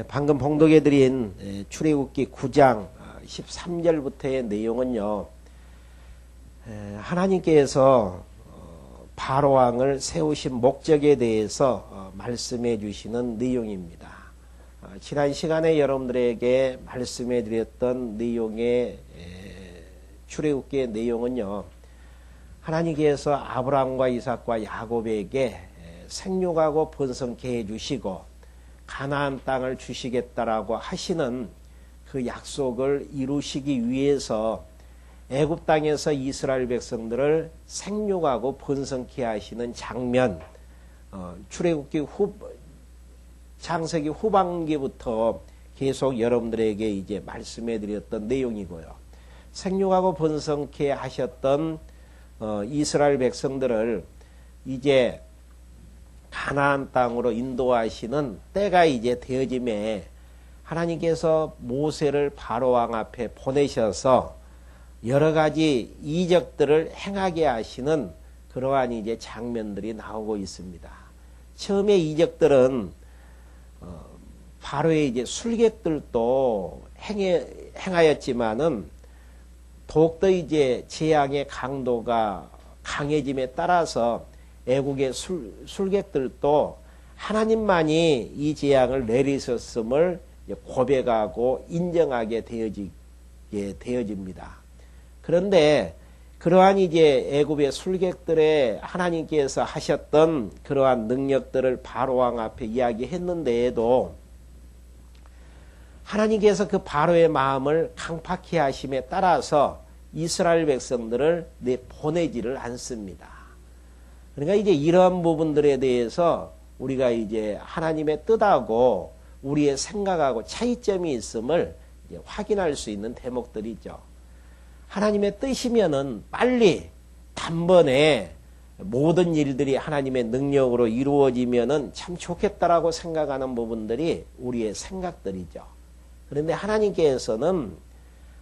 방금 봉독해 드린 출애굽기 9장 13절부터의 내용은요. 하나님께서 바로왕을 세우신 목적에 대해서 말씀해 주시는 내용입니다. 지난 시간에 여러분들에게 말씀해 드렸던 내용의 출애굽기의 내용은요. 하나님께서 아브라함과 이삭과 야곱에게 생육하고 번성케 해주시고 가나안 땅을 주시겠다라고 하시는 그 약속을 이루시기 위해서 애굽 땅에서 이스라엘 백성들을 생육하고 번성케 하시는 장면, 출애굽기 창세기 후반기부터 계속 여러분들에게 이제 말씀해 드렸던 내용이고요. 생육하고 번성케 하셨던 이스라엘 백성들을 이제 가나안 땅으로 인도하시는 때가 이제 되어짐에 하나님께서 모세를 바로왕 앞에 보내셔서 여러 가지 이적들을 행하게 하시는 그러한 이제 장면들이 나오고 있습니다. 처음에 이적들은 바로의 이제 술객들도 행하였지만은 더욱더 이제 재앙의 강도가 강해짐에 따라서 애국의 술객들도 하나님만이 이 재앙을 내리셨음을 고백하고 인정하게 되어집니다. 그런데 그러한 이제 애굽의 술객들의 하나님께서 하셨던 그러한 능력들을 바로왕 앞에 이야기했는데에도 하나님께서 그 바로의 마음을 강팍히 하심에 따라서 이스라엘 백성들을 내보내지를 않습니다. 그러니까 이제 이러한 부분들에 대해서 우리가 이제 하나님의 뜻하고 우리의 생각하고 차이점이 있음을 이제 확인할 수 있는 대목들이죠. 하나님의 뜻이면은 빨리 단번에 모든 일들이 하나님의 능력으로 이루어지면은 참 좋겠다라고 생각하는 부분들이 우리의 생각들이죠. 그런데 하나님께서는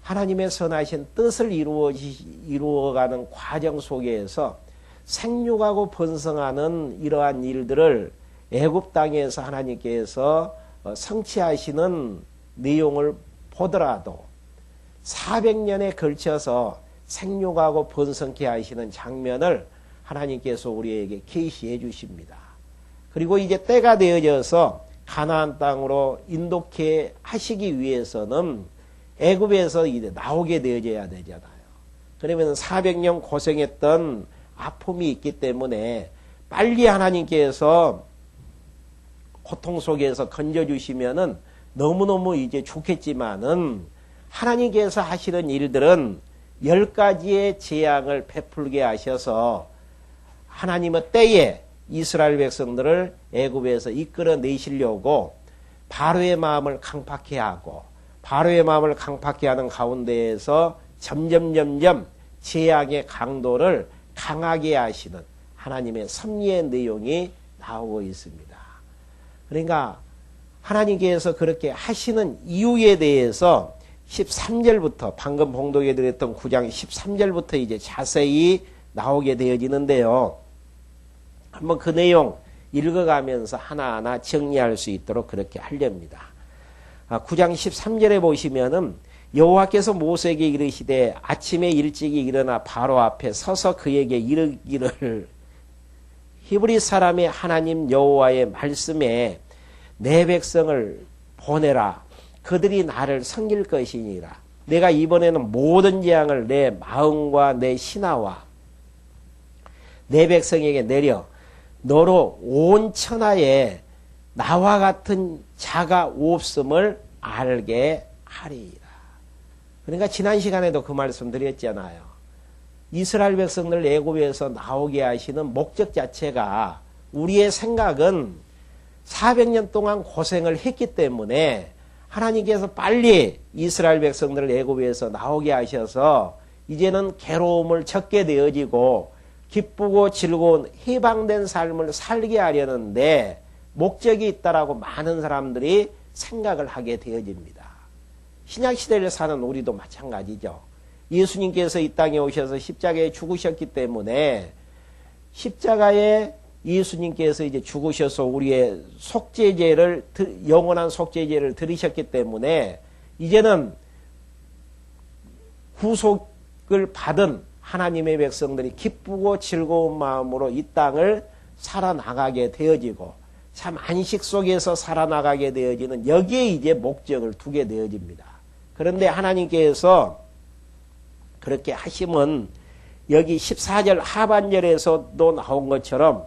하나님의 선하신 뜻을 이루어가는 과정 속에서 생육하고 번성하는 이러한 일들을 애굽 땅에서 하나님께서 성취하시는 내용을 보더라도 400년에 걸쳐서 생육하고 번성케 하시는 장면을 하나님께서 우리에게 계시해 주십니다. 그리고 이제 때가 되어져서 가나안 땅으로 인도케 하시기 위해서는 애굽에서 이제 나오게 되어져야 되잖아요. 그러면 400년 고생했던 아픔이 있기 때문에 빨리 하나님께서 고통 속에서 건져주시면은 너무너무 이제 좋겠지만은 하나님께서 하시는 일들은 10가지의 재앙을 베풀게 하셔서 하나님의 때에 이스라엘 백성들을 애굽에서 이끌어내시려고 바로의 마음을 강팍케 하고 바로의 마음을 강팍케 하는 가운데에서 점점 재앙의 강도를 강하게 하시는 하나님의 섭리의 내용이 나오고 있습니다. 그러니까 하나님께서 그렇게 하시는 이유에 대해서 13절부터 방금 봉독해 드렸던 9장 13절부터 이제 자세히 나오게 되어지는데요. 한번 그 내용 읽어가면서 하나하나 정리할 수 있도록 그렇게 하렵니다. 9장 13절에 보시면은 여호와께서 모세에게 이르시되 아침에 일찍이 일어나 바로 앞에 서서 그에게 이르기를 히브리 사람의 하나님 여호와의 말씀에 내 백성을 보내라. 그들이 나를 섬길 것이니라. 내가 이번에는 모든 재앙을 내 마음과 내 신하와 내 백성에게 내려 너로 온 천하에 나와 같은 자가 없음을 알게 하리이다. 그러니까 지난 시간에도 그 말씀 드렸잖아요. 이스라엘 백성들 애굽에서 나오게 하시는 목적 자체가 우리의 생각은 400년 동안 고생을 했기 때문에 하나님께서 빨리 이스라엘 백성들을 애굽에서 나오게 하셔서 이제는 괴로움을 적게 되어지고 기쁘고 즐거운 해방된 삶을 살게 하려는데 목적이 있다라고 많은 사람들이 생각을 하게 되어집니다. 신약시대를 사는 우리도 마찬가지죠. 예수님께서 이 땅에 오셔서 십자가에 죽으셨기 때문에 십자가의 예수님께서 이제 죽으셔서 우리의 속죄제를, 영원한 속죄제를 들으셨기 때문에 이제는 구속을 받은 하나님의 백성들이 기쁘고 즐거운 마음으로 이 땅을 살아나가게 되어지고 참 안식 속에서 살아나가게 되어지는 여기에 이제 목적을 두게 되어집니다. 그런데 하나님께서 그렇게 하심은 여기 14절 하반절에서도 나온 것처럼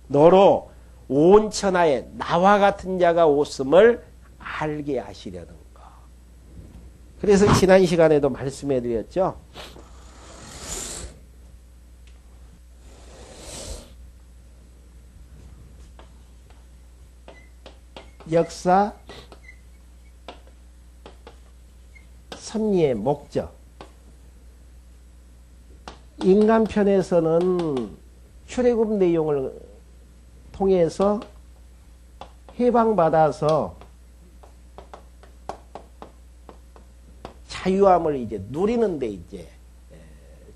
너로 온 천하에 나와 같은 자가 없음을 알게 하시려는 거. 그래서 지난 시간에도 말씀해 드렸죠. 역사 섭리의 목적. 인간편에서는 출애굽 내용을 통해서 해방받아서 자유함을 이제 누리는데 이제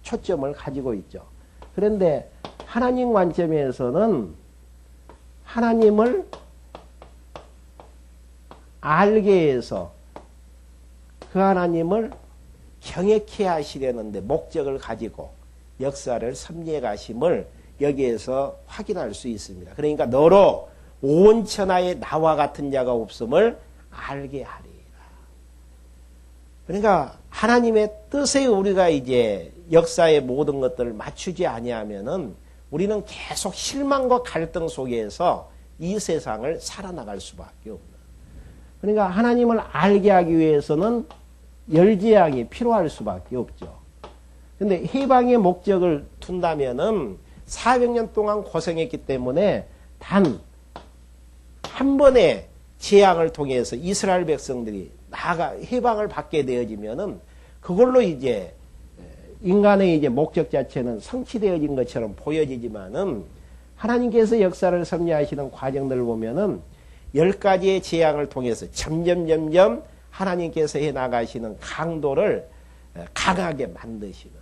초점을 가지고 있죠. 그런데 하나님 관점에서는 하나님을 알게 해서 그 하나님을 경외케 하시려는데 목적을 가지고 역사를 섭리해 가심을 여기에서 확인할 수 있습니다. 그러니까 너로 온 천하에 나와 같은 자가 없음을 알게 하리라. 그러니까 하나님의 뜻에 우리가 이제 역사의 모든 것들을 맞추지 아니하면은 우리는 계속 실망과 갈등 속에서 이 세상을 살아나갈 수밖에 없는. 그러니까 하나님을 알게 하기 위해서는 열제양이 필요할 수밖에 없죠. 근데 해방의 목적을 둔다면은 400년 동안 고생했기 때문에 단 한 번의 재앙을 통해서 이스라엘 백성들이 나아가 해방을 받게 되어지면은 그걸로 이제 인간의 이제 목적 자체는 성취되어진 것처럼 보여지지만은 하나님께서 역사를 섭리하시는 과정들을 보면은 10가지의 재앙을 통해서 점점 하나님께서 해 나가시는 강도를 강하게 만드시는,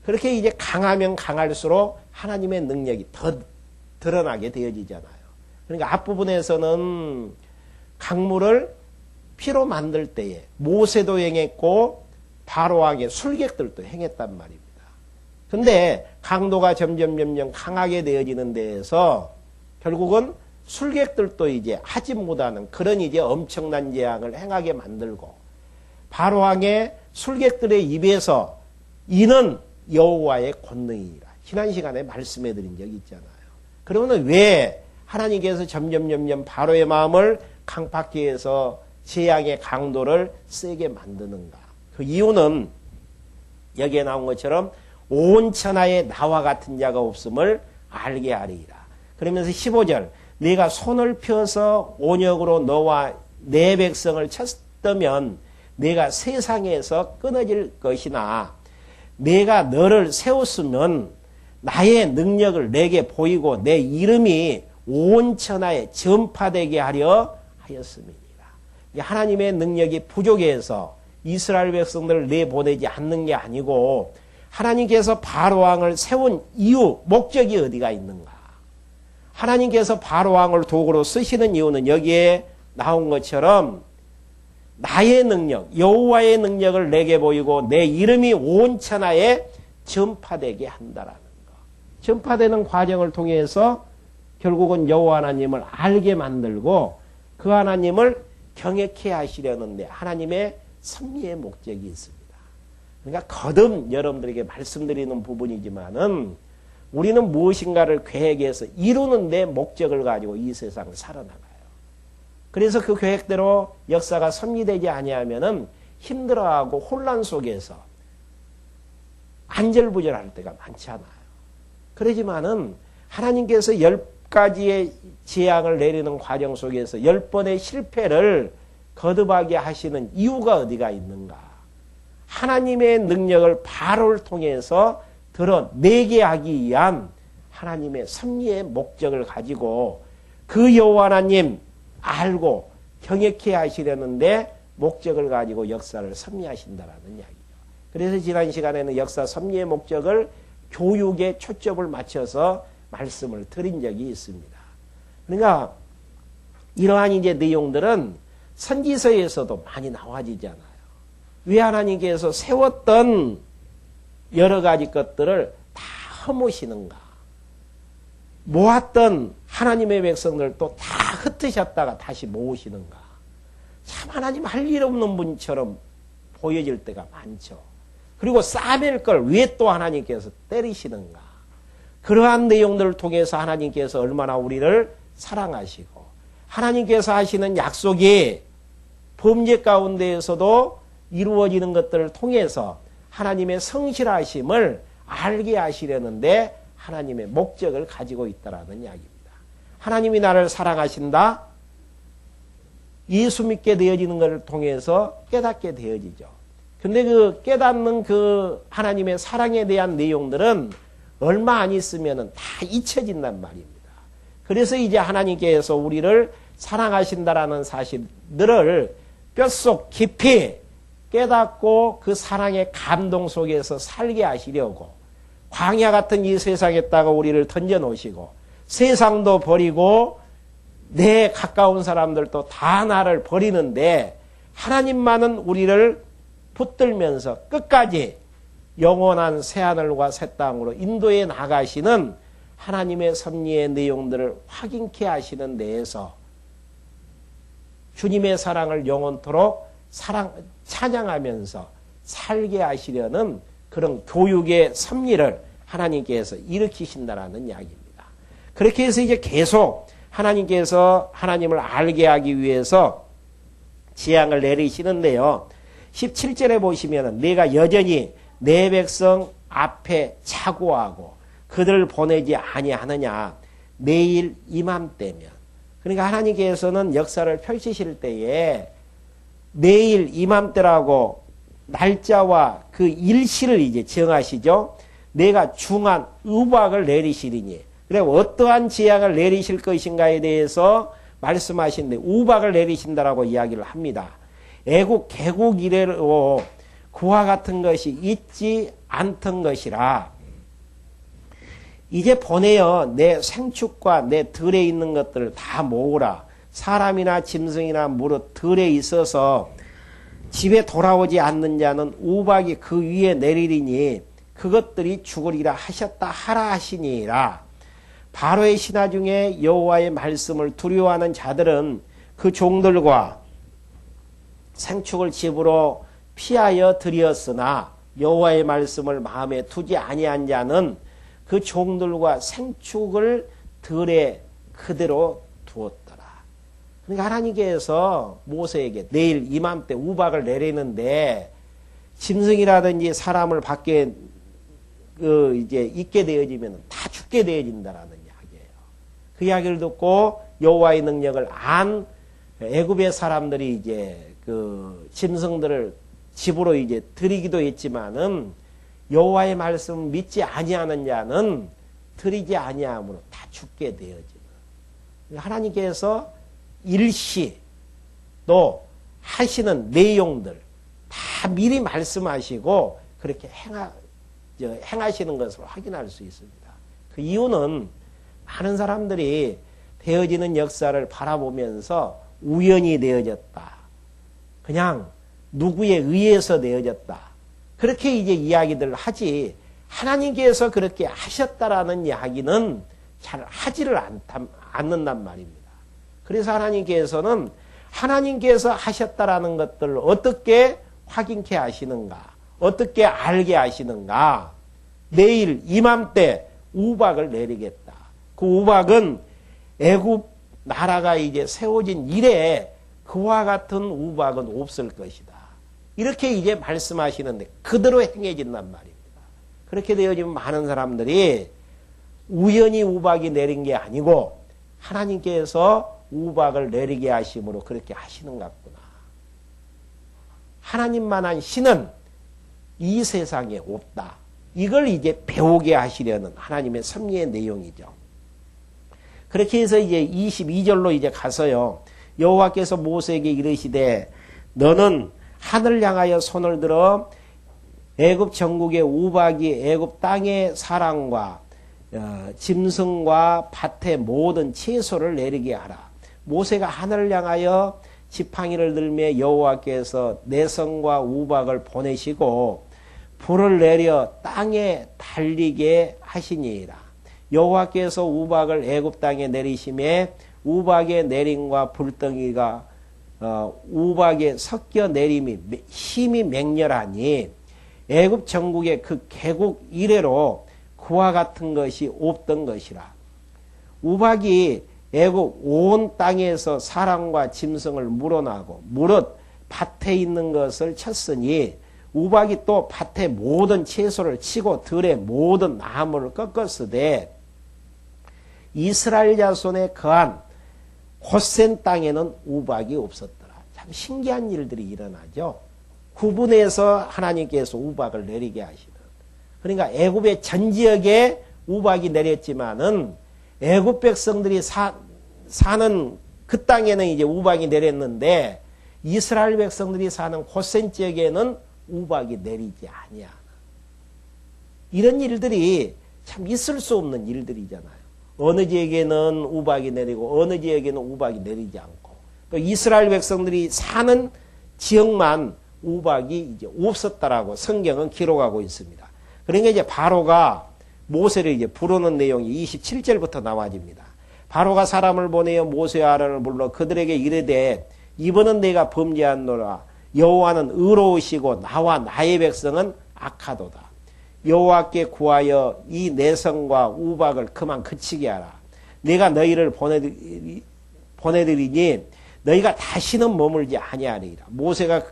그렇게 이제 강하면 강할수록 하나님의 능력이 더 드러나게 되어지잖아요. 그러니까 앞부분에서는 강물을 피로 만들 때에 모세도 행했고 바로왕의 술객들도 행했단 말입니다. 근데 강도가 점점 강하게 되어지는 데에서 결국은 술객들도 이제 하지 못하는 그런 이제 엄청난 재앙을 행하게 만들고, 바로왕의 술객들의 입에서 이는 여호와의 권능이니라. 지난 시간에 말씀해 드린 적이 있잖아요. 그러면 왜 하나님께서 점점 바로의 마음을 강팍케 해서 재앙의 강도를 세게 만드는가? 그 이유는 여기에 나온 것처럼 온 천하에 나와 같은 자가 없음을 알게 하리라. 그러면서 15절 네가 손을 펴서 온역으로 너와 내 백성을 쳤다면 내가 세상에서 끊어질 것이나 내가 너를 세웠으면 나의 능력을 내게 보이고 내 이름이 온 천하에 전파되게 하려 하였음이니라. 하나님의 능력이 부족해서 이스라엘 백성들을 내보내지 않는 게 아니고 하나님께서 바로왕을 세운 이유, 목적이 어디가 있는가? 하나님께서 바로왕을 도구로 쓰시는 이유는 여기에 나온 것처럼 나의 능력, 여호와의 능력을 내게 보이고 내 이름이 온 천하에 전파되게 한다라는 것. 전파되는 과정을 통해서 결국은 여호와 하나님을 알게 만들고 그 하나님을 경외케 하시려는데 하나님의 섭리의 목적이 있습니다. 그러니까 거듭 여러분들에게 말씀드리는 부분이지만은 우리는 무엇인가를 계획해서 이루는 데 목적을 가지고 이 세상을 살아나가요. 그래서 그 계획대로 역사가 섭리되지 아니하면은 힘들어하고 혼란 속에서 안절부절할 때가 많잖아요. 그러지만은 하나님께서 10가지의 재앙을 내리는 과정 속에서 10번의 실패를 거듭하게 하시는 이유가 어디가 있는가? 하나님의 능력을 바로를 통해서 드러내게 하기 위한 하나님의 섭리의 목적을 가지고 그 여호와 하나님 알고 경외케 하시려는데 목적을 가지고 역사를 섭리하신다라는 이야기죠. 그래서 지난 시간에는 역사 섭리의 목적을 교육에 초점을 맞춰서 말씀을 드린 적이 있습니다. 그러니까 이러한 이제 내용들은 선지서에서도 많이 나와지잖아요. 왜 하나님께서 세웠던 여러 가지 것들을 다 허무시는가? 모았던 하나님의 백성들도 다 흩으셨다가 다시 모으시는가? 참 하나님 할 일 없는 분처럼 보여질 때가 많죠. 그리고 싸맬 걸 왜 또 하나님께서 때리시는가? 그러한 내용들을 통해서 하나님께서 얼마나 우리를 사랑하시고 하나님께서 하시는 약속이 범죄 가운데에서도 이루어지는 것들을 통해서 하나님의 성실하심을 알게 하시려는데 하나님의 목적을 가지고 있다라는 이야기입니다. 하나님이 나를 사랑하신다. 예수 믿게 되어지는 것을 통해서 깨닫게 되어지죠. 근데 그 깨닫는 그 하나님의 사랑에 대한 내용들은 얼마 안 있으면 다 잊혀진단 말입니다. 그래서 이제 하나님께서 우리를 사랑하신다라는 사실들을 뼛속 깊이 깨닫고 그 사랑의 감동 속에서 살게 하시려고 광야 같은 이 세상에다가 우리를 던져놓으시고 세상도 버리고 내 가까운 사람들도 다 나를 버리는데 하나님만은 우리를 붙들면서 끝까지 영원한 새하늘과 새 땅으로 인도해 나가시는 하나님의 섭리의 내용들을 확인케 하시는 데에서 주님의 사랑을 영원토록 찬양하면서 살게 하시려는 그런 교육의 섭리를 하나님께서 일으키신다라는 이야기입니다. 그렇게 해서 이제 계속 하나님께서 하나님을 알게 하기 위해서 재앙을 내리시는데요. 17절에 보시면 내가 여전히 내 백성 앞에 차고하고 그들을 보내지 아니하느냐. 내일 이맘때면. 그러니까 하나님께서는 역사를 펼치실 때에 내일 이맘때라고 날짜와 그 일시를 이제 정하시죠. 내가 중한 우박을 내리시리니. 그래 어떠한 재앙을 내리실 것인가에 대해서 말씀하시는데 우박을 내리신다라고 이야기를 합니다. 애국 개국 이래로 그와 같은 것이 있지 않던 것이라 이제 보내어 내 생축과 내 들에 있는 것들을 다 모으라. 사람이나 짐승이나 무릇 들에 있어서 집에 돌아오지 않는 자는 우박이 그 위에 내리리니 그것들이 죽으리라 하셨다 하라 하시니라. 바로의 신하 중에 여호와의 말씀을 두려워하는 자들은 그 종들과 생축을 집으로 피하여 드렸으나 여호와의 말씀을 마음에 두지 아니한 자는 그 종들과 생축을 들에 그대로 두었더라. 그러니까 하나님께서 모세에게 내일 이맘때 우박을 내리는데 짐승이라든지 사람을 밖에 이제 있게 되어지면 다 죽게 되어진다라는 이야기예요. 그 이야기를 듣고 여호와의 능력을 안 애굽의 사람들이 이제 그 짐승들을 집으로 이제 드리기도 했지만은 여호와의 말씀 믿지 아니하는 자는 드리지 아니함으로 다 죽게 되어지는. 하나님께서 일시 또 하시는 내용들 다 미리 말씀하시고 그렇게 행하시는 것을 확인할 수 있습니다. 그 이유는 많은 사람들이 되어지는 역사를 바라보면서 우연히 되어졌다. 그냥 누구에 의해서 되어졌다. 그렇게 이제 이야기들을 하지 하나님께서 그렇게 하셨다라는 이야기는 잘 하지를 않는단 말입니다. 그래서 하나님께서는 하나님께서 하셨다라는 것들을 어떻게 확인케 하시는가? 어떻게 알게 하시는가? 내일 이맘때 우박을 내리겠다. 그 우박은 애굽 나라가 이제 세워진 이래 그와 같은 우박은 없을 것이다. 이렇게 이제 말씀하시는데 그대로 행해진단 말입니다. 그렇게 되어지면 많은 사람들이 우연히 우박이 내린 게 아니고 하나님께서 우박을 내리게 하심으로 그렇게 하시는 것 같구나. 하나님만한 신은 이 세상에 없다. 이걸 이제 배우게 하시려는 하나님의 섭리의 내용이죠. 그렇게 해서 이제 22절로 이제 가서요. 여호와께서 모세에게 이르시되 너는 하늘 향하여 손을 들어 애굽 전국의 우박이 애굽 땅의 사람과 짐승과 밭의 모든 채소를 내리게 하라. 모세가 하늘을 향하여 지팡이를 들며 여호와께서 내성과 우박을 보내시고 불을 내려 땅에 달리게 하시니이다. 여호와께서 우박을 애굽 땅에 내리심에 우박의 내림과 불덩이가 우박에 섞여 내림이 힘이 맹렬하니 애굽 전국의 그 개국 이래로 그와 같은 것이 없던 것이라. 우박이 애굽 온 땅에서 사람과 짐승을 물어나고 무릇 밭에 있는 것을 쳤으니 우박이 또 밭의 모든 채소를 치고 들의 모든 나무를 꺾었으되 이스라엘 자손에 거한 고센 땅에는 우박이 없었더라. 참 신기한 일들이 일어나죠. 구분해서 하나님께서 우박을 내리게 하시는. 그러니까 애굽의 전 지역에 우박이 내렸지만은 애굽 백성들이 사는 그 땅에는 이제 우박이 내렸는데 이스라엘 백성들이 사는 고센 지역에는 우박이 내리지 아니하나. 이런 일들이 참 있을 수 없는 일들이잖아요. 어느 지역에는 우박이 내리고 어느 지역에는 우박이 내리지 않고 또 이스라엘 백성들이 사는 지역만 우박이 이제 없었다라고 성경은 기록하고 있습니다. 그러니까 이제 바로가 모세를 이제 부르는 내용이 27절부터 나와집니다. 바로가 사람을 보내어 모세와 아론을 불러 그들에게 이르되 이번은 내가 범죄한노라. 여호와는 의로우시고 나와 나의 백성은 악하도다. 여호와께 구하여 이 내성과 우박을 그만 그치게 하라. 내가 너희를 보내드리니 너희가 다시는 머물지 아니하리라. 모세가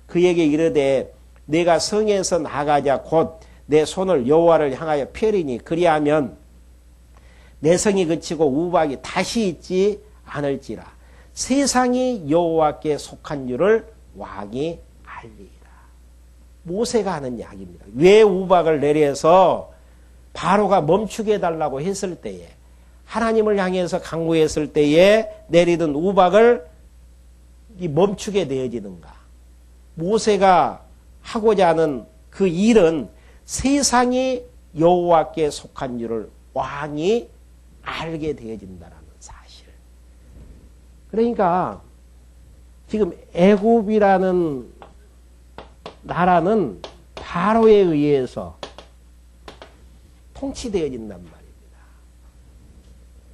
그에게 이르되 내가 성에서 나가자 곧 내 손을 여호와를 향하여 펴리니 그리하면 내 성이 그치고 우박이 다시 있지 않을지라. 세상이 여호와께 속한 줄을 왕이 알리라. 모세가 하는 이야기입니다. 왜 우박을 내려서 바로가 멈추게 해달라고 했을 때에 하나님을 향해서 강구했을 때에 내리던 우박을 멈추게 되어지는가. 모세가 하고자 하는 그 일은 세상이 여호와께 속한 줄을 왕이 알게 되어진다는 사실. 그러니까 지금 애굽이라는 나라는 바로에 의해서 통치되어진단 말입니다.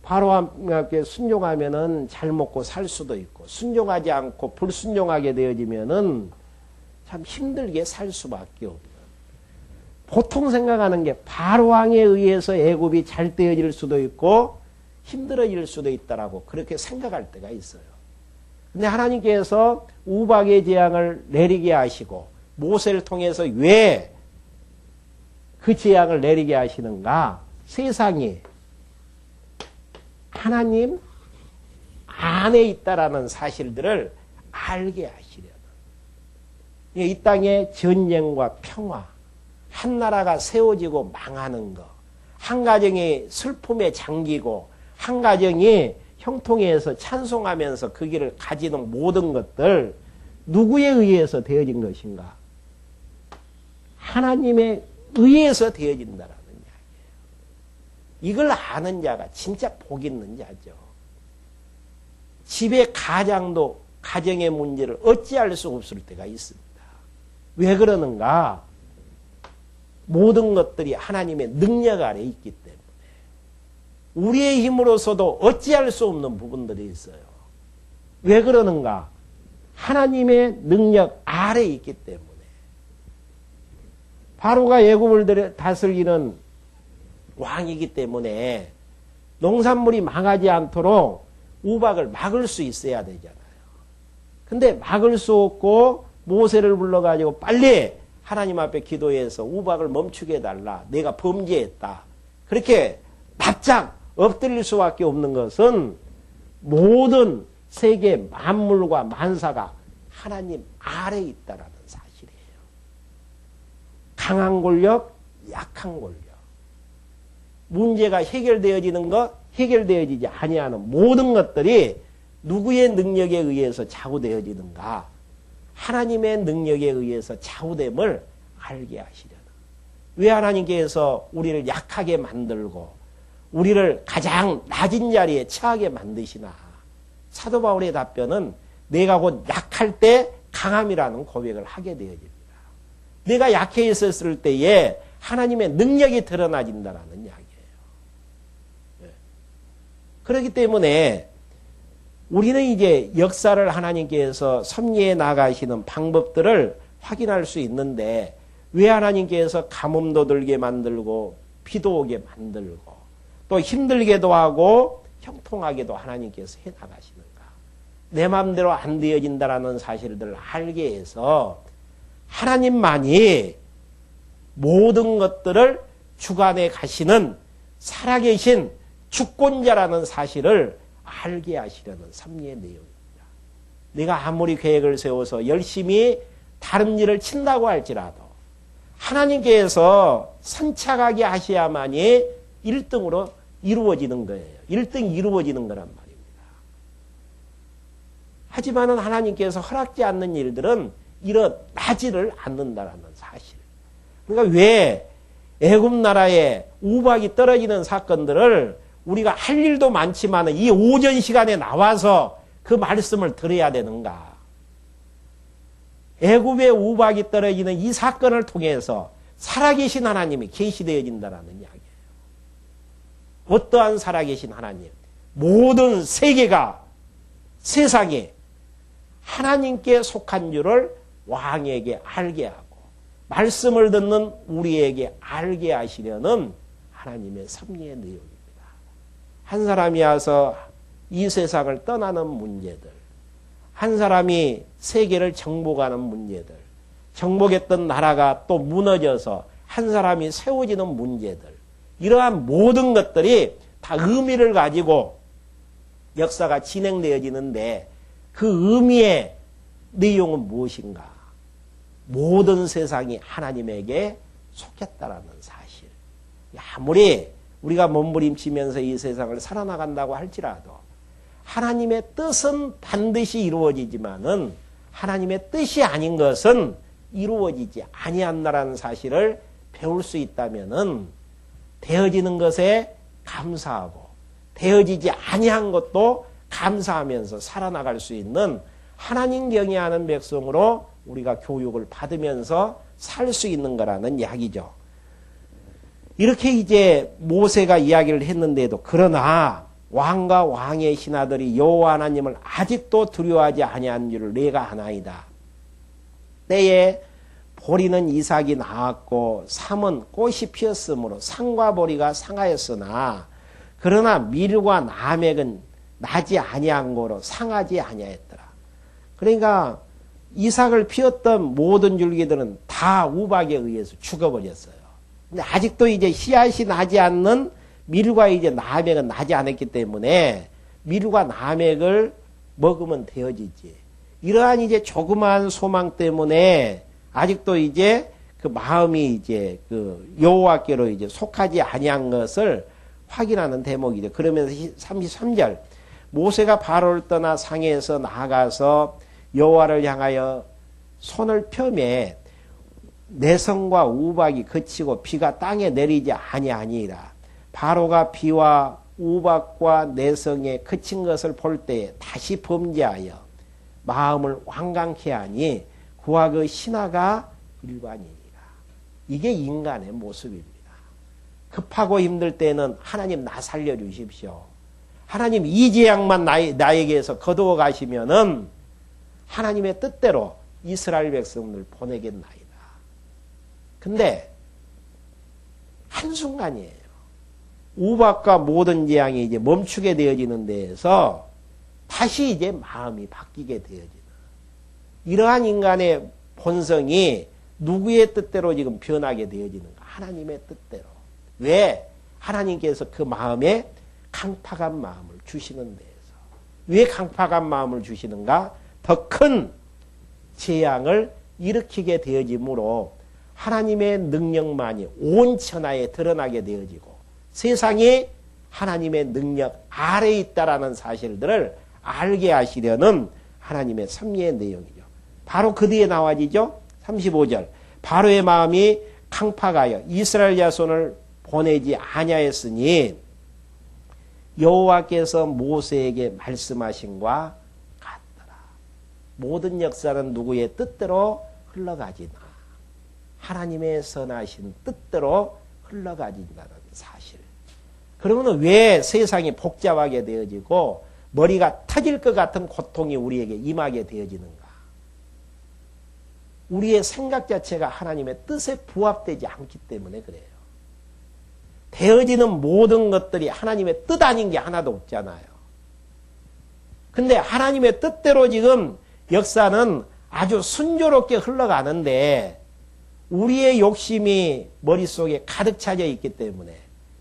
바로함께 순종하면은 잘 먹고 살 수도 있고 순종하지 않고 불순종하게 되어지면은 참 힘들게 살 수밖에 없는. 보통 생각하는 게 바로왕에 의해서 애굽이 잘 되어질 수도 있고 힘들어질 수도 있다라고 그렇게 생각할 때가 있어요. 근데 하나님께서 우박의 재앙을 내리게 하시고 모세를 통해서 왜 그 재앙을 내리게 하시는가? 세상이 하나님 안에 있다라는 사실들을 알게 하시려는. 이 땅에 전쟁과 평화, 한 나라가 세워지고 망하는 것, 한 가정이 슬픔에 잠기고 한 가정이 형통해서 찬송하면서 그 길을 가지는 모든 것들 누구에 의해서 되어진 것인가? 하나님에 의해서 되어진다라는 이야기예요. 이걸 아는 자가 진짜 복 있는 자죠. 집의 가장도 가정의 문제를 어찌할 수 없을 때가 있습니다. 왜 그러는가? 모든 것들이 하나님의 능력 아래 있기 때문에 우리의 힘으로서도 어찌할 수 없는 부분들이 있어요. 왜 그러는가? 하나님의 능력 아래 있기 때문에. 바로가 애굽을 다스리는 왕이기 때문에 농산물이 망하지 않도록 우박을 막을 수 있어야 되잖아요. 근데 막을 수 없고 모세를 불러가지고 빨리 하나님 앞에 기도해서 우박을 멈추게 해달라. 내가 범죄했다. 그렇게 바짝 엎드릴 수밖에 없는 것은 모든 세계 만물과 만사가 하나님 아래에 있다라는 사실이에요. 강한 권력, 약한 권력. 문제가 해결되어지는 것, 해결되어지지 아니하는 모든 것들이 누구의 능력에 의해서 좌우되어지는가? 하나님의 능력에 의해서 좌우됨을 알게 하시려는. 왜 하나님께서 우리를 약하게 만들고 우리를 가장 낮은 자리에 처하게 만드시나? 사도 바울의 답변은 내가 곧 약할 때 강함이라는 고백을 하게 되어집니다. 내가 약해 있었을 때에 하나님의 능력이 드러나진다라는 이야기예요. 그렇기 때문에 우리는 이제 역사를 하나님께서 섭리해 나가시는 방법들을 확인할 수 있는데 왜 하나님께서 가뭄도 들게 만들고 비도 오게 만들고 또 힘들게도 하고 형통하게도 하나님께서 해 나가시는가? 내 마음대로 안 되어진다라는 사실들을 알게 해서 하나님만이 모든 것들을 주관해 가시는 살아계신 주권자라는 사실을 알게 하시려는 섭리의 내용입니다. 내가 아무리 계획을 세워서 열심히 다른 일을 친다고 할지라도 하나님께서 선착하게 하셔야만이 1등으로 이루어지는 거예요. 1등이 이루어지는 거란 말입니다. 하지만은 하나님께서 허락지 않는 일들은 일어나지를 않는다라는 사실. 그러니까 왜 애굽 나라에 우박이 떨어지는 사건들을 우리가 할 일도 많지만 이 오전 시간에 나와서 그 말씀을 들어야 되는가? 애굽의 우박이 떨어지는 이 사건을 통해서 살아계신 하나님이 계시되어진다라는 이야기예요. 어떠한 살아계신 하나님? 모든 세계가 세상에 하나님께 속한 줄을 왕에게 알게 하고 말씀을 듣는 우리에게 알게 하시려는 하나님의 섭리의 내용입니다. 한 사람이 와서 이 세상을 떠나는 문제들, 한 사람이 세계를 정복하는 문제들, 정복했던 나라가 또 무너져서 한 사람이 세워지는 문제들, 이러한 모든 것들이 다 의미를 가지고 역사가 진행되어지는데 그 의미의 내용은 무엇인가? 모든 세상이 하나님에게 속했다라는 사실. 아무리 우리가 몸부림치면서 이 세상을 살아나간다고 할지라도 하나님의 뜻은 반드시 이루어지지만은 하나님의 뜻이 아닌 것은 이루어지지 아니한다라는 사실을 배울 수 있다면은 되어지는 것에 감사하고 되어지지 아니한 것도 감사하면서 살아나갈 수 있는 하나님 경외하는 백성으로 우리가 교육을 받으면서 살 수 있는 거라는 이야기죠. 이렇게 이제 모세가 이야기를 했는데도 그러나 왕과 왕의 신하들이 여호와 하나님을 아직도 두려워하지 아니한 줄을 내가 아나이다. 때에 보리는 이삭이 나왔고 삼은 꽃이 피었으므로 상과 보리가 상하였으나 그러나 밀과 나맥은 나지 아니한 거로 상하지 아니하였더라. 그러니까 이삭을 피웠던 모든 줄기들은 다 우박에 의해서 죽어버렸어요. 근데 아직도 이제 씨앗이 나지 않는 밀과 이제 나맥은 나지 않았기 때문에 밀과 나맥을 먹으면 되어지지. 이러한 이제 조그마한 소망 때문에 아직도 이제 그 마음이 이제 그 여호와께로 이제 속하지 아니한 것을 확인하는 대목이죠. 그러면서 33절 모세가 바로를 떠나 상에서 나아가서 여호와를 향하여 손을 펴매 내성과 우박이 그치고 비가 땅에 내리지 아니하니라. 바로가 비와 우박과 내성에 그친 것을 볼 때에 다시 범죄하여 마음을 완강케 하니 그와 그 신하가 일반이니라. 이게 인간의 모습입니다. 급하고 힘들 때는 하나님 나 살려주십시오. 하나님 이 재앙만 나에게서 거두어 가시면은 하나님의 뜻대로 이스라엘 백성들 보내겠나이다. 근데 한순간이에요. 우박과 모든 재앙이 이제 멈추게 되어지는 데에서 다시 이제 마음이 바뀌게 되어지는 이러한 인간의 본성이 누구의 뜻대로 지금 변하게 되어지는가? 하나님의 뜻대로. 왜? 하나님께서 그 마음에 강팍한 마음을 주시는 데에서. 왜 강팍한 마음을 주시는가? 더 큰 재앙을 일으키게 되어지므로 하나님의 능력만이 온 천하에 드러나게 되어지고 세상이 하나님의 능력 아래에 있다라는 사실들을 알게 하시려는 하나님의 섭리의 내용이죠. 바로 그 뒤에 나와지죠. 35절 바로의 마음이 강팍하여 이스라엘 자손을 보내지 아니하였으니 여호와께서 모세에게 말씀하신과 같더라. 모든 역사는 누구의 뜻대로 흘러가지나 하나님의 선하신 뜻대로 흘러가진다는 사실. 그러면 왜 세상이 복잡하게 되어지고 머리가 터질 것 같은 고통이 우리에게 임하게 되어지는가? 우리의 생각 자체가 하나님의 뜻에 부합되지 않기 때문에 그래요. 되어지는 모든 것들이 하나님의 뜻 아닌 게 하나도 없잖아요. 근데 하나님의 뜻대로 지금 역사는 아주 순조롭게 흘러가는데 우리의 욕심이 머릿속에 가득 차져 있기 때문에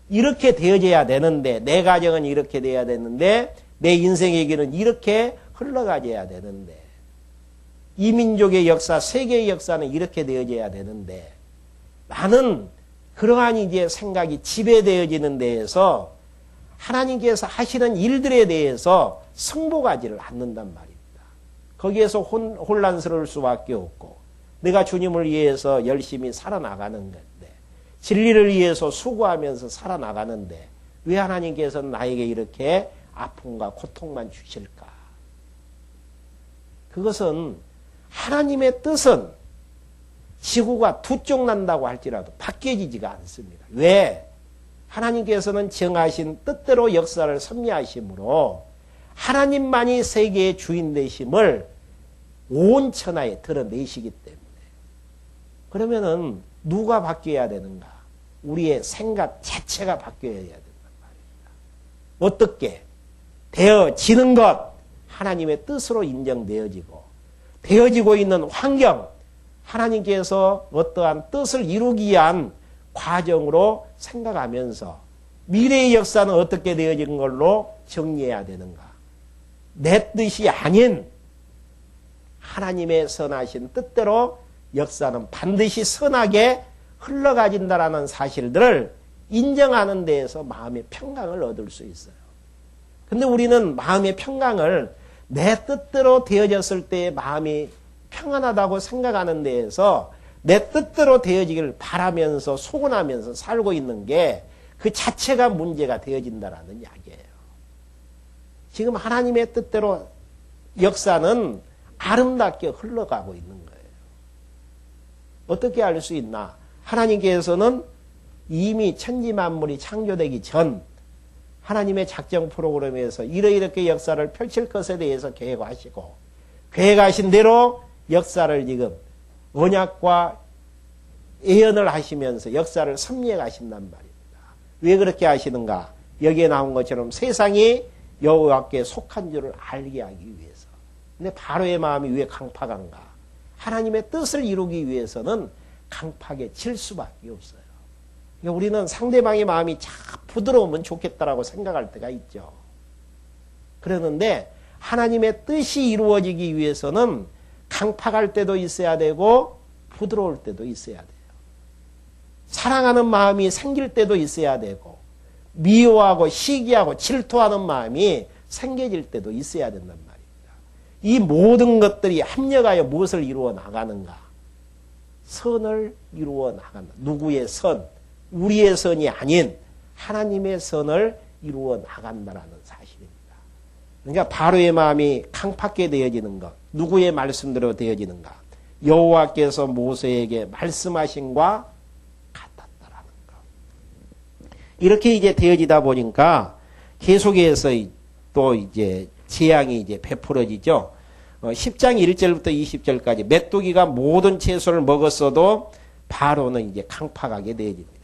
이렇게 되어져야 되는데 내 가정은 이렇게 돼야 되는데 내 인생의 길은 이렇게 흘러가져야 되는데 이 민족의 역사, 세계의 역사는 이렇게 되어져야 되는데 나는 그러한 이제 생각이 지배되어지는 데에서 하나님께서 하시는 일들에 대해서 승복하지를 않는단 말입니다. 거기에서 혼란스러울 수밖에 없고 내가 주님을 위해서 열심히 살아나가는 건데 진리를 위해서 수고하면서 살아나가는데 왜 하나님께서는 나에게 이렇게 아픔과 고통만 주실까? 그것은 하나님의 뜻은 지구가 두 쪽 난다고 할지라도 바뀌어지지가 않습니다. 왜? 하나님께서는 정하신 뜻대로 역사를 섭리하심으로 하나님만이 세계의 주인 되심을 온 천하에 드러내시기 때문에 그러면은 누가 바뀌어야 되는가? 우리의 생각 자체가 바뀌어야 된단 말입니다. 어떻게? 되어지는 것 하나님의 뜻으로 인정되어지고 되어지고 있는 환경 하나님께서 어떠한 뜻을 이루기 위한 과정으로 생각하면서 미래의 역사는 어떻게 되어지는 걸로 정리해야 되는가? 내 뜻이 아닌 하나님의 선하신 뜻대로 역사는 반드시 선하게 흘러가진다라는 사실들을 인정하는 데에서 마음의 평강을 얻을 수 있어요. 근데 우리는 마음의 평강을 내 뜻대로 되어졌을 때 마음이 평안하다고 생각하는 데에서 내 뜻대로 되어지기를 바라면서 소원하면서 살고 있는 게 그 자체가 문제가 되어진다라는 이야기예요. 지금 하나님의 뜻대로 역사는 아름답게 흘러가고 있는 거예요. 어떻게 알 수 있나? 하나님께서는 이미 천지만물이 창조되기 전 하나님의 작정 프로그램에서 이렇게 역사를 펼칠 것에 대해서 계획하시고 계획하신 대로 역사를 지금 언약과 예언을 하시면서 역사를 섭리해 가신단 말입니다. 왜 그렇게 하시는가? 여기에 나온 것처럼 세상이 여호와께 속한 줄을 알게 하기 위해서. 근데 바로의 마음이 왜 강팍한가? 하나님의 뜻을 이루기 위해서는 강팍에 질 수밖에 없어요. 그러니까 우리는 상대방의 마음이 참 부드러우면 좋겠다라고 생각할 때가 있죠. 그러는데 하나님의 뜻이 이루어지기 위해서는 강팍할 때도 있어야 되고 부드러울 때도 있어야 돼요. 사랑하는 마음이 생길 때도 있어야 되고 미워하고 시기하고 질투하는 마음이 생겨질 때도 있어야 된단 말입니다. 이 모든 것들이 합력하여 무엇을 이루어 나가는가? 선을 이루어 나간다. 누구의 선? 우리의 선이 아닌 하나님의 선을 이루어 나간다라는 사실입니다. 그러니까 바로의 마음이 강팍게 되어지는 것. 누구의 말씀대로 되어지는가? 여호와께서 모세에게 말씀하신과 같았다라는 것. 이렇게 이제 되어지다 보니까 계속해서 또 이제 재앙이 이제 베풀어지죠. 10장 1절부터 20절까지 메뚜기가 모든 채소를 먹었어도 바로는 이제 강팍하게 되어집니다.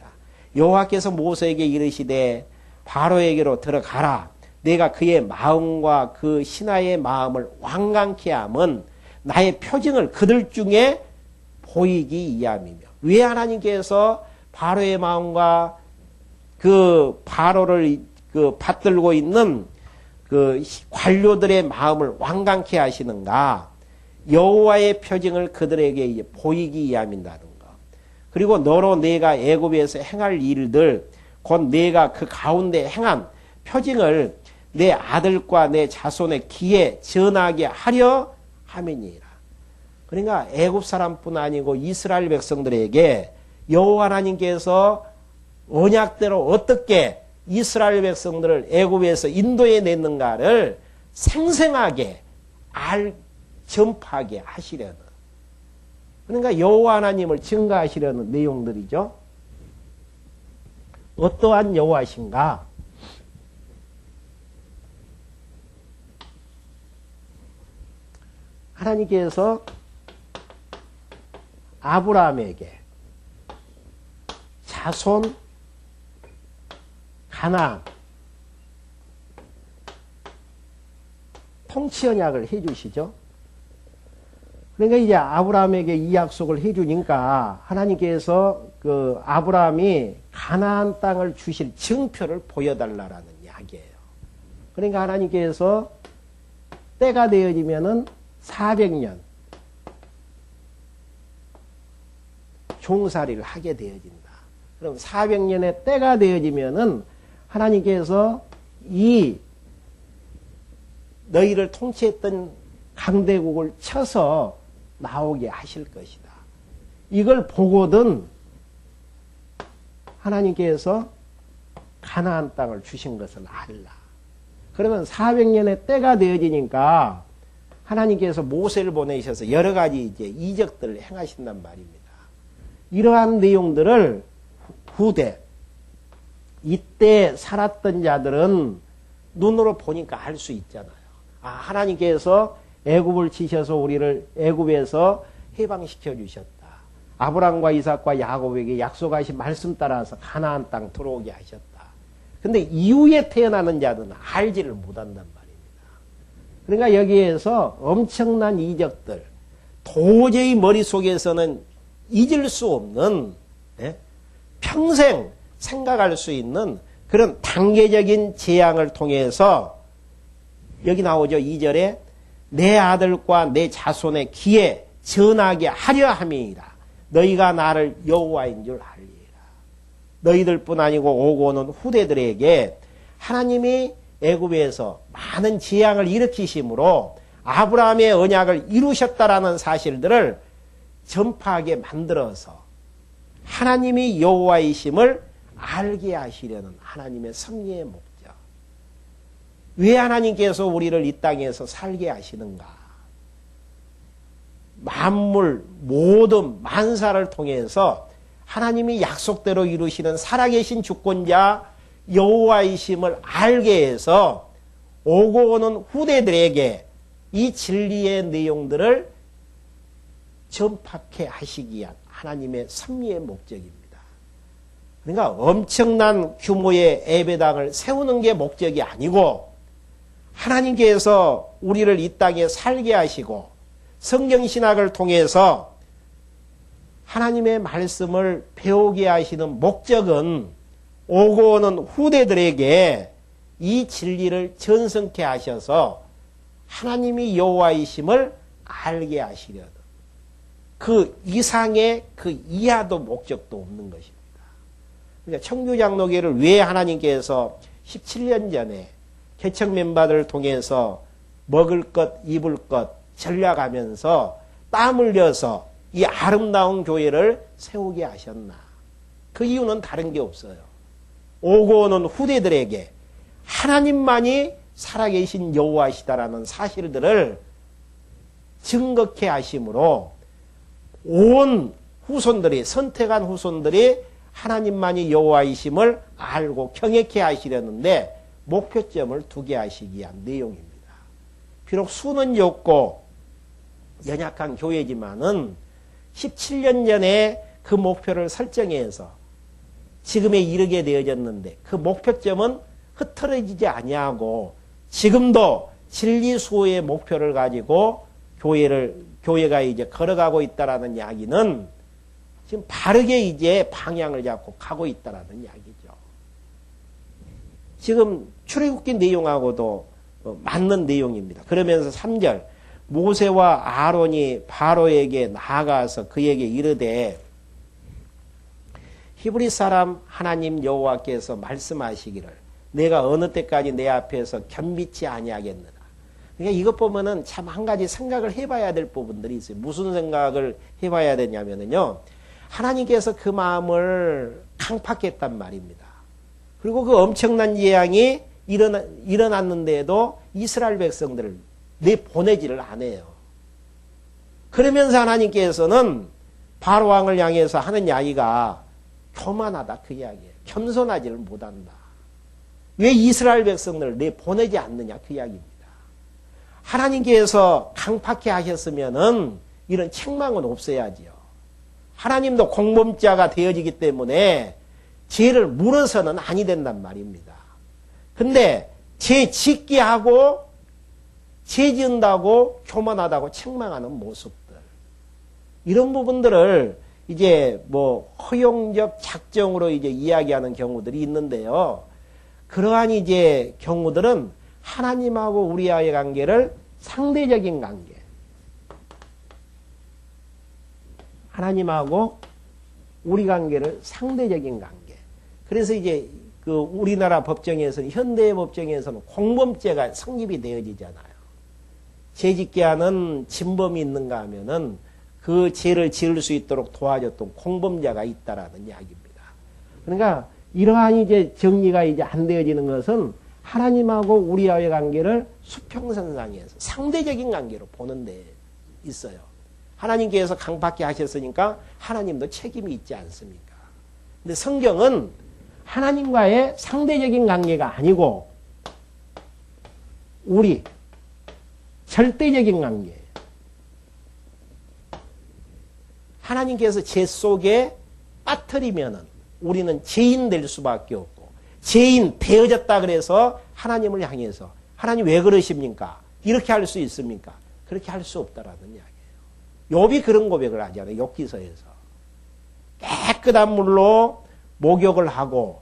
여호와께서 모세에게 이르시되 바로에게로 들어가라. 내가 그의 마음과 그 신하의 마음을 완강케 함은 나의 표징을 그들 중에 보이기 위함이며. 왜 하나님께서 바로의 마음과 그 바로를 받들고 있는 그 관료들의 마음을 완강케 하시는가? 여호와의 표징을 그들에게 이제 보이기 위함이라는 거. 그리고 너로 내가 애굽에서 행할 일들, 곧 내가 그 가운데 행한 표징을 내 아들과 내 자손의 귀에 전하게 하려 함이니라. 그러니까 애굽 사람뿐 아니고 이스라엘 백성들에게 여호와 하나님께서 언약대로 어떻게 이스라엘 백성들을 애굽에서 인도해 냈는가를 생생하게 전파하게 하시려는, 그러니까 여호와 하나님을 증거하시려는 내용들이죠. 어떠한 여호와신가? 하나님께서 아브라함에게 자손 가나안 통치 언약을 해주시죠. 그러니까 이제 아브라함에게 이 약속을 해주니까 하나님께서 그 아브라함이 가나안 땅을 주실 증표를 보여달라라는 이야기예요. 그러니까 하나님께서 때가 되어지면은 400년 종살이를 하게 되어진다. 그럼 400년의 때가 되어지면은 하나님께서 이 너희를 통치했던 강대국을 쳐서 나오게 하실 것이다. 이걸 보거든 하나님께서 가나안 땅을 주신 것을 알라. 그러면 400년의 때가 되어지니까 하나님께서 모세를 보내셔서 여러 가지 이제 이적들을 행하신단 말입니다. 이러한 내용들을 후대, 이때 살았던 자들은 눈으로 보니까 알 수 있잖아요. 아, 하나님께서 애굽을 치셔서 우리를 애굽에서 해방시켜 주셨다. 아브람과 이삭과 야곱에게 약속하신 말씀 따라서 가나안 땅 들어오게 하셨다. 근데 이후에 태어나는 자들은 알지를 못한단 말입니다. 그러니까 여기에서 엄청난 이적들, 도저히 머릿속에서는 잊을 수 없는, 평생 생각할 수 있는 그런 단계적인 재앙을 통해서 여기 나오죠. 2절에 내 아들과 내 자손의 귀에 전하게 하려 함이니라. 너희가 나를 여호와인 줄 알리라. 너희들뿐 아니고 오고 오는 후대들에게 하나님이 애굽에서 많은 재앙을 일으키심으로 아브라함의 언약을 이루셨다라는 사실들을 전파하게 만들어서 하나님이 여호와이심을 알게 하시려는 하나님의 섭리의 목적. 왜 하나님께서 우리를 이 땅에서 살게 하시는가? 만물 모든 만사를 통해서 하나님이 약속대로 이루시는 살아계신 주권자 여호와이심을 알게 해서 오고 오는 후대들에게 이 진리의 내용들을 전파케 하시기 위한 하나님의 섭리의 목적입니다. 그러니까 엄청난 규모의 예배당을 세우는 게 목적이 아니고 하나님께서 우리를 이 땅에 살게 하시고 성경신학을 통해서 하나님의 말씀을 배우게 하시는 목적은 오고 오는 후대들에게 이 진리를 전승케 하셔서 하나님이 여호와이심을 알게 하시려는 그 이상의 그 이하도 목적도 없는 것입니다. 그러니까 청교장로교를 왜 하나님께서 17년 전에 개척 멤버들을 통해서 먹을 것, 입을 것 전략하면서 땀 흘려서 이 아름다운 교회를 세우게 하셨나? 그 이유는 다른 게 없어요. 오고 오는 후대들에게 하나님만이 살아계신 여호와시다라는 사실들을 증거케 하심으로 온 후손들이, 선택한 후손들이 하나님만이 여호와이심을 알고 경외케 하시려는데 목표점을 두게 하시기 위한 내용입니다. 비록 수는 적고 연약한 교회지만은 17년 전에 그 목표를 설정해서 지금에 이르게 되어졌는데 그 목표점은 흐트러지지 아니하고 지금도 진리 수호의 목표를 가지고 교회가 이제 걸어가고 있다라는 이야기는 지금 바르게 이제 방향을 잡고 가고 있다라는 이야기죠. 지금 출애굽기 내용하고도 맞는 내용입니다. 그러면서 3절 모세와 아론이 바로에게 나아가서 그에게 이르되 히브리 사람 하나님 여호와께서 말씀하시기를 내가 어느 때까지 내 앞에서 겸비치 아니하겠느냐. 그러니까 이것 보면은 참 한 가지 생각을 해봐야 될 부분들이 있어요. 무슨 생각을 해봐야 되냐면요. 하나님께서 그 마음을 강팍했단 말입니다. 그리고 그 엄청난 재앙이 일어났는데도 이스라엘 백성들을 내보내지를 않아요. 그러면서 하나님께서는 바로 왕을 향해서 하는 이야기가 교만하다 그 이야기예요. 겸손하지를 못한다. 왜 이스라엘 백성들을 내보내지 않느냐 그 이야기입니다. 하나님께서 강팍해 하셨으면은 이런 책망은 없어야지요. 하나님도 공범자가 되어지기 때문에 죄를 물어서는 아니 된단 말입니다. 근데 죄 짓게 하고 죄 지은다고 교만하다고 책망하는 모습들, 이런 부분들을 이제 뭐 허용적 작정으로 이제 이야기하는 경우들이 있는데요. 그러한 이제 경우들은 하나님하고 우리와의 관계를 상대적인 관계, 하나님하고 우리 관계를 상대적인 관계. 그래서 이제 그 우리나라 법정에서는, 현대 법정에서는 공범죄가 성립이 되어지잖아요. 죄 짓게 하는 진범이 있는가 하면은 그 죄를 지을 수 있도록 도와줬던 공범자가 있다라는 이야기입니다. 그러니까 이러한 이제 정리가 이제 안 되어지는 것은 하나님하고 우리와의 관계를 수평선상에서 상대적인 관계로 보는 데 있어요. 하나님께서 강팍해 하셨으니까 하나님도 책임이 있지 않습니까? 근데 성경은 하나님과의 상대적인 관계가 아니고 우리 절대적인 관계예요. 하나님께서 죄 속에 빠뜨리면은 우리는 죄인 될 수밖에 없고, 죄인 되어졌다 그래서 하나님을 향해서 하나님 왜 그러십니까? 이렇게 할 수 있습니까? 그렇게 할 수 없다라는 이야기예요. 욥이 그런 고백을 하잖아요. 욥기서에서. 깨끗한 물로 목욕을 하고,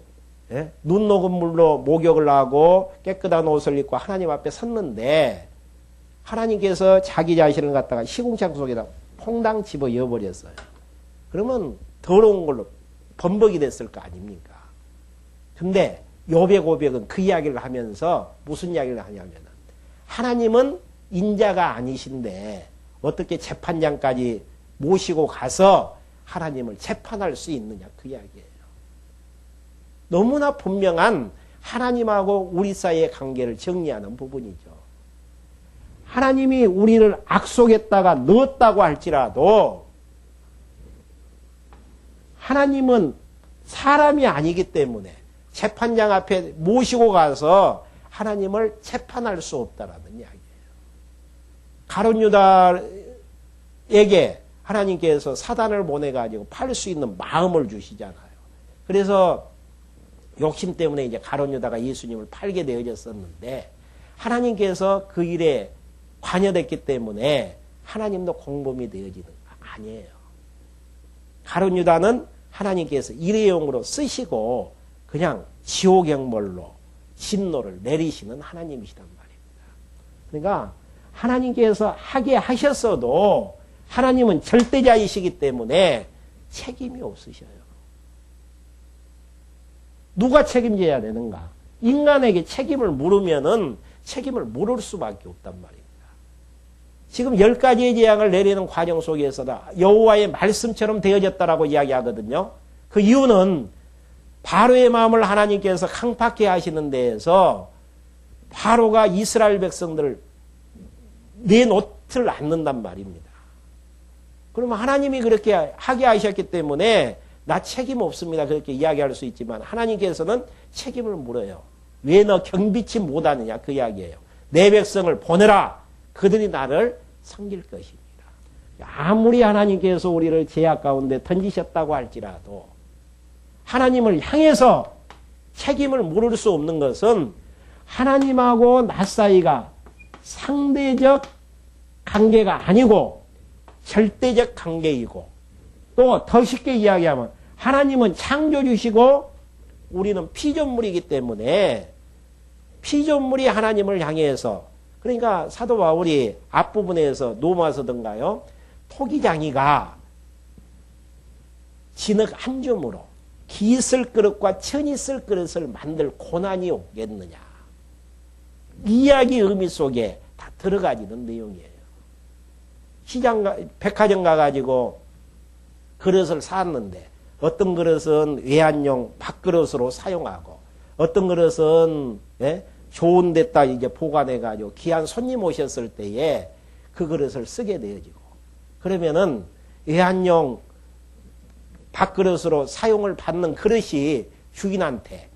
예? 눈 녹은 물로 목욕을 하고 깨끗한 옷을 입고 하나님 앞에 섰는데 하나님께서 자기 자신을 갖다가 시궁창 속에다 퐁당 집어 넣어버렸어요. 그러면 더러운 걸로 범벅이 됐을 거 아닙니까? 근데 욥의 고백은 그 이야기를 하면서 무슨 이야기를 하냐면, 하나님은 인자가 아니신데 어떻게 재판장까지 모시고 가서 하나님을 재판할 수 있느냐 그 이야기예요. 너무나 분명한 하나님하고 우리 사이의 관계를 정리하는 부분이죠. 하나님이 우리를 악속에다가 넣었다고 할지라도 하나님은 사람이 아니기 때문에 재판장 앞에 모시고 가서 하나님을 재판할 수 없다라는 이야기예요. 가룟 유다에게 하나님께서 사단을 보내가지고 팔 수 있는 마음을 주시잖아요. 그래서 욕심 때문에 이제 가룟 유다가 예수님을 팔게 되어졌었는데 하나님께서 그 일에 관여됐기 때문에 하나님도 공범이 되어지는 거 아니에요. 가룟 유다는 하나님께서 일회용으로 쓰시고 그냥 지옥행벌로 진노를 내리시는 하나님이시단 말입니다. 그러니까 하나님께서 하게 하셨어도 하나님은 절대자이시기 때문에 책임이 없으셔요. 누가 책임져야 되는가? 인간에게 책임을 물으면은 책임을 물을 수밖에 없단 말입니다. 지금 10가지의 재앙을 내리는 과정 속에서도 여호와의 말씀처럼 되어졌다라고 이야기하거든요. 그 이유는 바로의 마음을 하나님께서 강팍해 하시는 데에서 바로가 이스라엘 백성들을 내놓지를 않는단 말입니다. 그러면 하나님이 그렇게 하게 하셨기 때문에 나 책임 없습니다. 그렇게 이야기할 수 있지만 하나님께서는 책임을 물어요. 왜 너 경비치 못하느냐 그 이야기예요. 내 백성을 보내라. 그들이 나를 섬길 것입니다. 아무리 하나님께서 우리를 죄악 가운데 던지셨다고 할지라도 하나님을 향해서 책임을 물을 수 없는 것은 하나님하고 나 사이가 상대적 관계가 아니고 절대적 관계이고, 또 더 쉽게 이야기하면 하나님은 창조주시고 우리는 피조물이기 때문에 피조물이 하나님을 향해서, 그러니까 사도 바울이 앞부분에서 노마서던가요, 토기장이가 진흙 한 줌으로 기 쓸 그릇과 천이 쓸 그릇을 만들 고난이 오겠느냐, 이야기 의미 속에 다 들어가지는 내용이에요. 백화점 가가지고 그릇을 샀는데 어떤 그릇은 외환용 밥그릇으로 사용하고 어떤 그릇은 좋은 데다 이제 보관해가지고 귀한 손님 오셨을 때에 그 그릇을 쓰게 되어지고, 그러면은 애완용 밥그릇으로 사용을 받는 그릇이 주인한테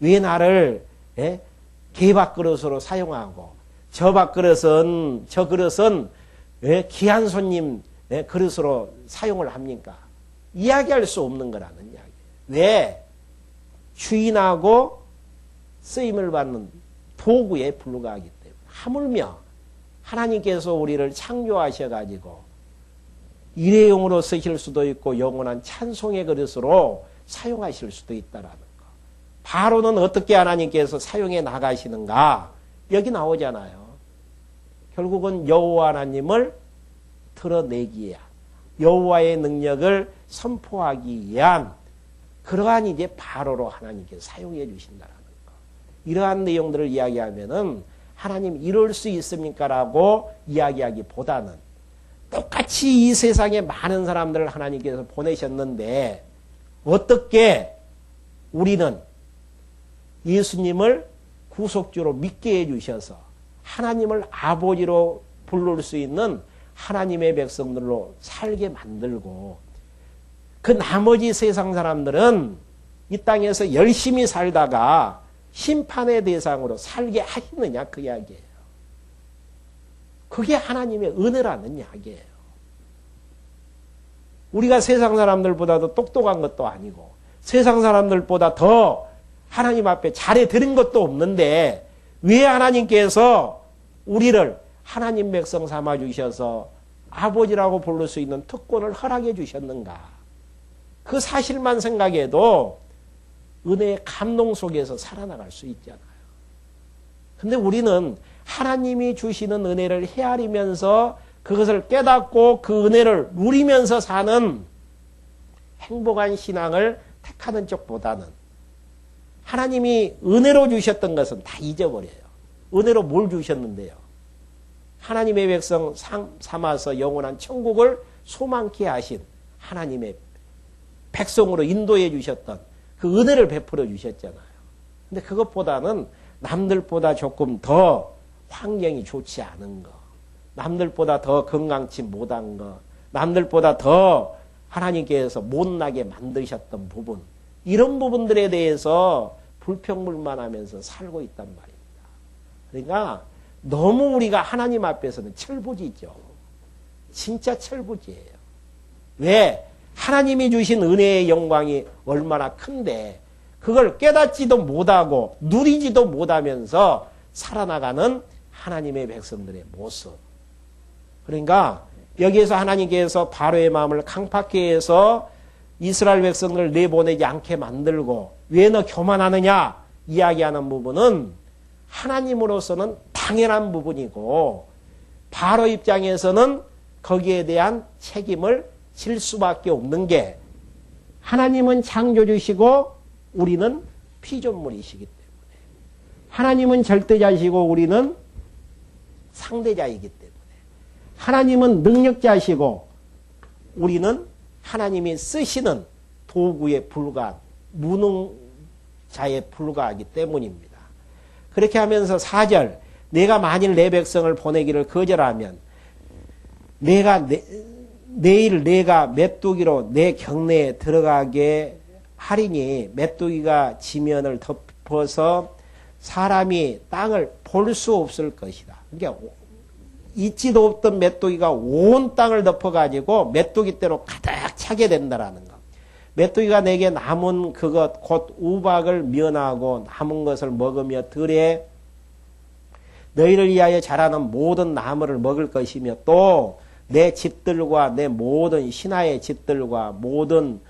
왜 나를 개밥그릇으로 사용하고 저 그릇은 왜 귀한 손님 그릇으로 사용을 합니까? 이야기할 수 없는 거라는 이야기예요. 왜? 주인하고 쓰임을 받는 도구에 불과하기 때문에. 하물며 하나님께서 우리를 창조하셔가지고 일회용으로 쓰실 수도 있고 영원한 찬송의 그릇으로 사용하실 수도 있다라는 거. 바로는 어떻게 하나님께서 사용해 나가시는가? 여기 나오잖아요. 결국은 여호와 하나님을 드러내기 위한, 여호와의 능력을 선포하기 위한 그러한 이제 바로로 하나님께서 사용해 주신다라는 거. 이러한 내용들을 이야기하면은 하나님 이럴 수 있습니까? 라고 이야기하기보다는 똑같이 이 세상에 많은 사람들을 하나님께서 보내셨는데 어떻게 우리는 예수님을 구속주로 믿게 해주셔서 하나님을 아버지로 부를 수 있는 하나님의 백성들로 살게 만들고, 그 나머지 세상 사람들은 이 땅에서 열심히 살다가 심판의 대상으로 살게 하시느냐, 그 이야기예요. 그게 하나님의 은혜라는 이야기예요. 우리가 세상 사람들보다도 똑똑한 것도 아니고 세상 사람들보다 더 하나님 앞에 잘해 드린 것도 없는데 왜 하나님께서 우리를 하나님 백성 삼아 주셔서 아버지라고 부를 수 있는 특권을 허락해 주셨는가? 그 사실만 생각해도 은혜의 감동 속에서 살아나갈 수 있잖아요. 근데 우리는 하나님이 주시는 은혜를 헤아리면서 그것을 깨닫고 그 은혜를 누리면서 사는 행복한 신앙을 택하는 쪽보다는 하나님이 은혜로 주셨던 것은 다 잊어버려요. 은혜로 뭘 주셨는데요? 하나님의 백성 삼아서 영원한 천국을 소망케 하신 하나님의 백성으로 인도해 주셨던 그 은혜를 베풀어 주셨잖아요. 근데 그것보다는 남들보다 조금 더 환경이 좋지 않은 거, 남들보다 더 건강치 못한 거, 남들보다 더 하나님께서 못나게 만드셨던 부분, 이런 부분들에 대해서 불평불만하면서 살고 있단 말입니다. 그러니까 너무 우리가 하나님 앞에서는 철부지죠. 진짜 철부지예요. 왜? 하나님이 주신 은혜의 영광이 얼마나 큰데 그걸 깨닫지도 못하고 누리지도 못하면서 살아나가는 하나님의 백성들의 모습. 그러니까 여기에서 하나님께서 바로의 마음을 강팍케 해서 이스라엘 백성을 내보내지 않게 만들고 왜 너 교만하느냐 이야기하는 부분은 하나님으로서는 당연한 부분이고 바로 입장에서는 거기에 대한 책임을 질 수밖에 없는 게, 하나님은 창조주시고 우리는 피조물이시기 때문에, 하나님은 절대자시고 우리는 상대자이기 때문에, 하나님은 능력자시고 우리는 하나님이 쓰시는 도구에 불과한 무능자에 불과하기 때문입니다. 그렇게 하면서 4절, 내가 만일 내 백성을 보내기를 거절하면 내일 내가 메뚜기로 내 경내에 들어가게 하리니 메뚜기가 지면을 덮어서 사람이 땅을 볼 수 없을 것이다. 그러니까 있지도 없던 메뚜기가 온 땅을 덮어가지고 메뚜기 떼로 가득 차게 된다라는 거. 메뚜기가 내게 남은 그것 곧 우박을 면하고 남은 것을 먹으며 들에 너희를 위하여 자라는 모든 나무를 먹을 것이며 또 내 집들과 내 모든 신하의 집들과 모든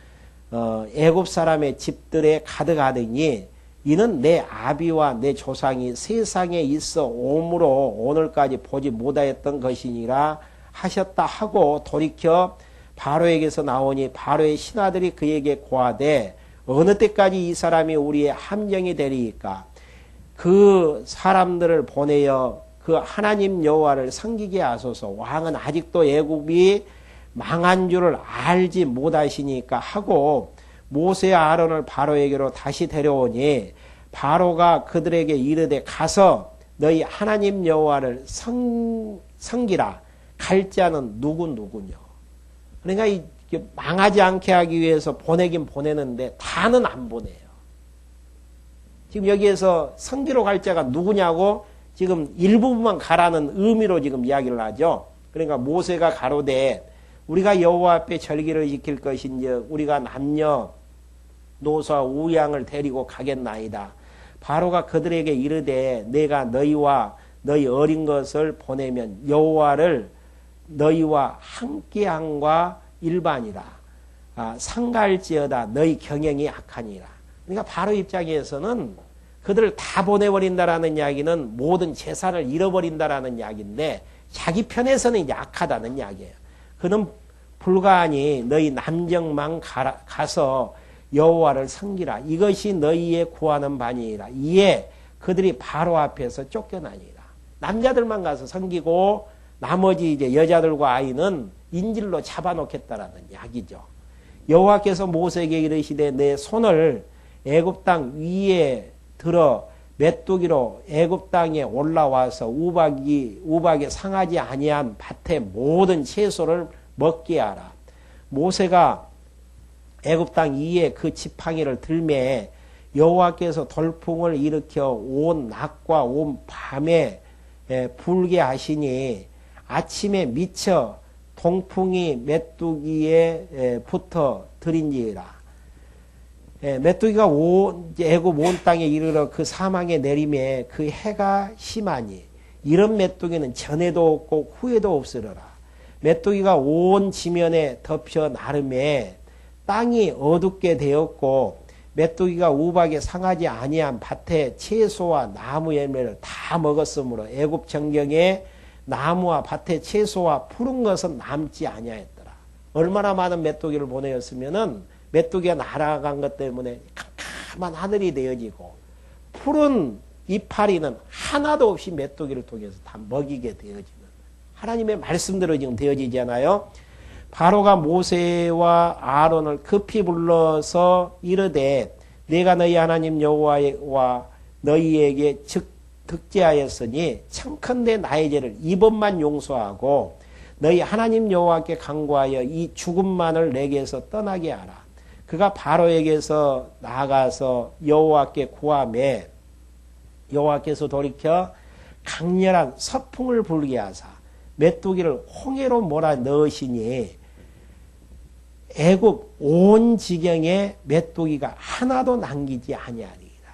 애굽 사람의 집들에 가득하더니 이는 내 아비와 내 조상이 세상에 있어 오므로 오늘까지 보지 못하였던 것이니라 하셨다 하고 돌이켜 바로에게서 나오니 바로의 신하들이 그에게 고하되 어느 때까지 이 사람이 우리의 함정이 되리이까? 그 사람들을 보내어 그 하나님 여호와를 섬기게 하소서. 왕은 아직도 애굽이 망한 줄을 알지 못하시니까 하고 모세와 아론을 바로에게로 다시 데려오니 바로가 그들에게 이르되 가서 너희 하나님 여호와를 섬기라. 갈 자는 누구뇨. 그러니까 망하지 않게 하기 위해서 보내긴 보내는데 다는 안 보내요. 지금 여기에서 섬기러 갈 자가 누구냐고 지금 일부분만 가라는 의미로 지금 이야기를 하죠. 그러니까 모세가 가로되 우리가 여호와 앞에 절기를 지킬 것인즉 우리가 남녀 노소와 우양을 데리고 가겠나이다. 바로가 그들에게 이르되 내가 너희와 너희 어린 것을 보내면 여호와를 너희와 함께함과 일반이라. 상갈지어다 너희 경영이 악하니라. 그러니까 바로 입장에서는 그들을 다 보내버린다라는 이야기는 모든 제사를 잃어버린다라는 이야기인데 자기 편에서는 이제 악하다는 이야기예요. 그는 불가하니 너희 남정만 가서 여호와를 섬기라. 이것이 너희의 구하는 바니라. 이에 그들이 바로 앞에서 쫓겨나니라. 남자들만 가서 섬기고 나머지 이제 여자들과 아이는 인질로 잡아놓겠다라는 이야기죠. 여호와께서 모세에게 이르시되 내 손을 애굽 땅 위에 들어 메뚜기로 애굽 땅에 올라와서 우박에 상하지 아니한 밭의 모든 채소를 먹게 하라. 모세가 애굽 땅 위에 그 지팡이를 들매 여호와께서 돌풍을 일으켜 온 낮과 온 밤에 불게 하시니 아침에 미쳐 동풍이 메뚜기에 붙어 들인지라. 메뚜기가 애굽 온 땅에 이르러 그 사망에 내림에 그 해가 심하니 이런 메뚜기는 전에도 없고 후에도 없으리라. 메뚜기가 온 지면에 덮여 나름에 땅이 어둡게 되었고 메뚜기가 우박에 상하지 아니한 밭의 채소와 나무 열매를 다 먹었으므로 애굽 정경에 나무와 밭의 채소와 푸른 것은 남지 아니하였더라. 얼마나 많은 메뚜기를 보내었으면은 메뚜기가 날아간 것 때문에 캄캄한 하늘이 되어지고 푸른 이파리는 하나도 없이 메뚜기를 통해서 다 먹이게 되어지는 하나님의 말씀대로 지금 되어지잖아요. 바로가 모세와 아론을 급히 불러서 이르되 내가 너희 하나님 여호와와 너희에게 득제하였으니 청컨대 나의 죄를 이번만 용서하고 너희 하나님 여호와께 간구하여 이 죽음만을 내게서 떠나게 하라. 그가 바로에게서 나아가서 여호와께 구하매 여호와께서 돌이켜 강렬한 서풍을 불게 하사 메뚜기를 홍해로 몰아 넣으시니 애굽 온 지경에 메뚜기가 하나도 남기지 아니하리라.